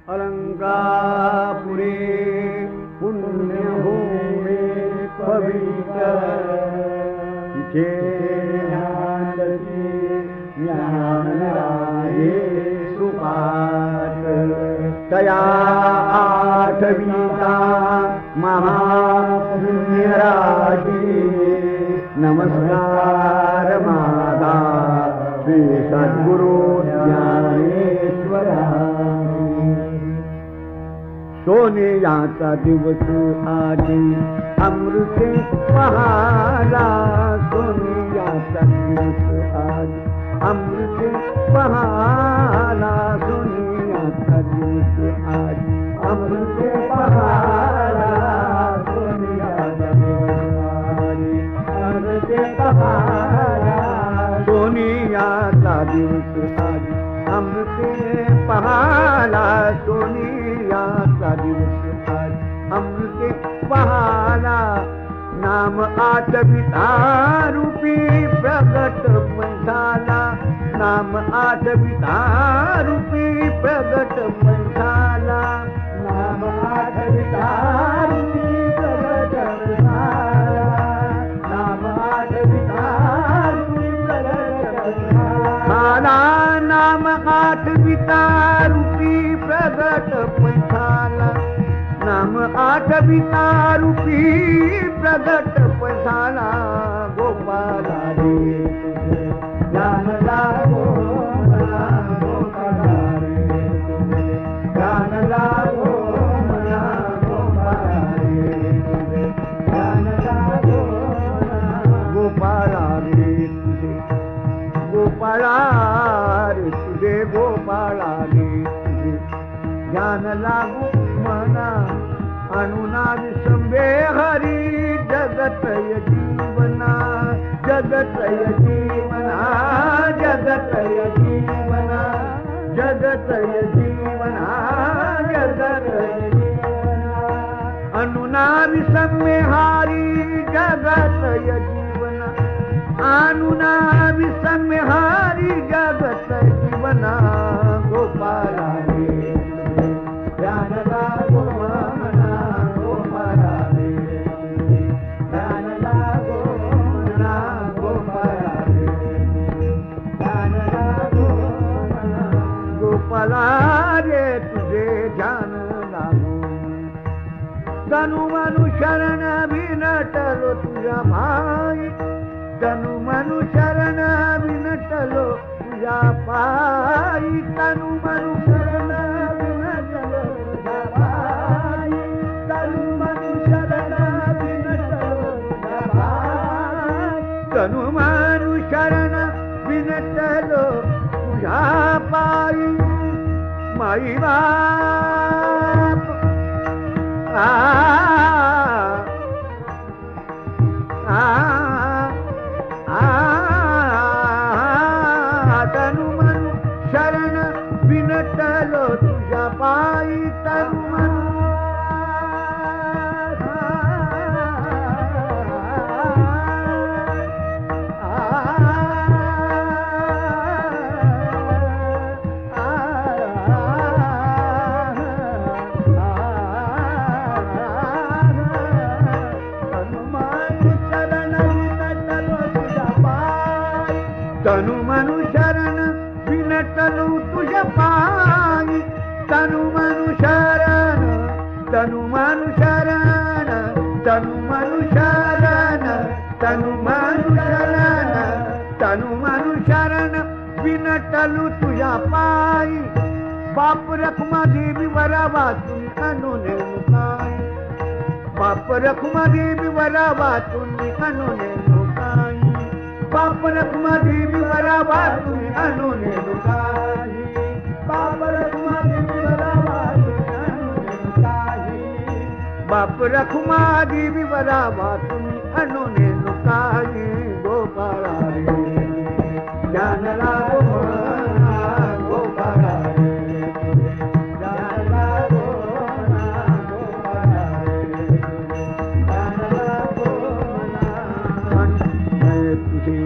अलंकापुरी पुण्यभूमी पवित्र इथे ज्ञानराये सुपाठ तया आठवीता महापुण्यराजी नमस्कार माझा श्री सद्गुरु ज्ञानेश्वरा सोनियाचा दिवस आजी अमृते पहाला सोनियाचा दिवस आजी अमृते पहाला सोनियाचा दिवस आजी अमृते पहाला सोनियाचा दिवस आजी अमृते पहाला सोनियाचा दिवस आजी अमृते पहाला सोनियाचा दिवस आज अमृते पहाला नाम आठविता रूपी प्रगट झाला नाम आठविता रूपी प्रगट झाला नाम आठविता रूपी प्रगट झाला नाम आठविता रूपी प्रगट झाला नाम आठविता रूपी प्रगट झाला नाम आठविता रूपी प्रगट झाला गोपाला रे तुझे ज्ञान लागो मला गोपाला रे तुझे ज्ञान लागो मला गोपाला रे तुझे ज्ञान लागो गोपाला रे तुझे गोपाला रे तुझे गोपाला रे तुझे ज्ञान लागो मना अनुनाद संबे हरी जगतय जीवना जगतय जीवना जगतय जीवना जगतय जीवना जगतय जीवना अनुनाद संबे हरी जगतय जीवना अनुनाद संबे हरी जगतय जीवना गोपाला रे ज्ञान लागो मना गोपाला रे ज्ञान लागो मना गोपाला रे ज्ञान लागो मना गोपाला रे तुझे ज्ञान लागो तनु मनु शरण विनटलो तुझ्या भाई तनु मनु शरण विनटलो तुझ्या पायी तनु मनु शरण विनटलो तुझ्या पायी तनु मनु शरण विनटलो तुझ्या पायी तनु मनु शरण विनटलो तुझ्या पायी माई बाप तनु मनु शरण विनटलो तुझ्या पायी तनु मनु तनु मनु शरण विनटलो तुझ्या पायी तनु मनु शरण तनु मनु शरण तनु मनु शरण तनु मनु शरण तनु मनु शरण विनटलो तुझ्या पायी बाप रखुमा देवी वरा वाचून अनुने मुकाई बाप रखुमा देवी वरा वाचून अनुने मुकाई बाप रखुमा देवी वरा वाचून अनुने मुकाई बाप रखुमा देवी वरा वाचून अनुने मुकाई बाप रखुमा देवी वरा वाचून अनुने मुकाई गोपाला रे ज्ञान लागो मना गोपाला रे ज्ञान लागो मना गोपाला रे ज्ञान लागो मना तुझे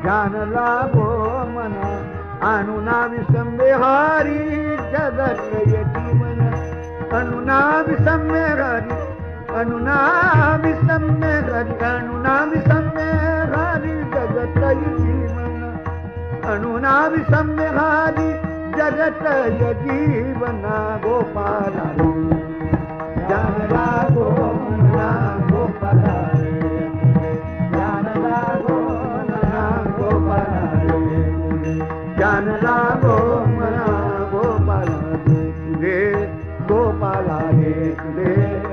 ज्ञान लागो मना अनुना विसंबे हारी जगत ये जीवन अनुनामी सम्य हरि अनुनामी सम्य हरि जगत जीवन अनुनामी सम्य हरि जगत जीवन गोपाल ज्ञान लागो मना गोपाल ज्ञान लागो मना गोपाल ज्ञान लागो मना गोपाल तुझे गोपाला रे तुझे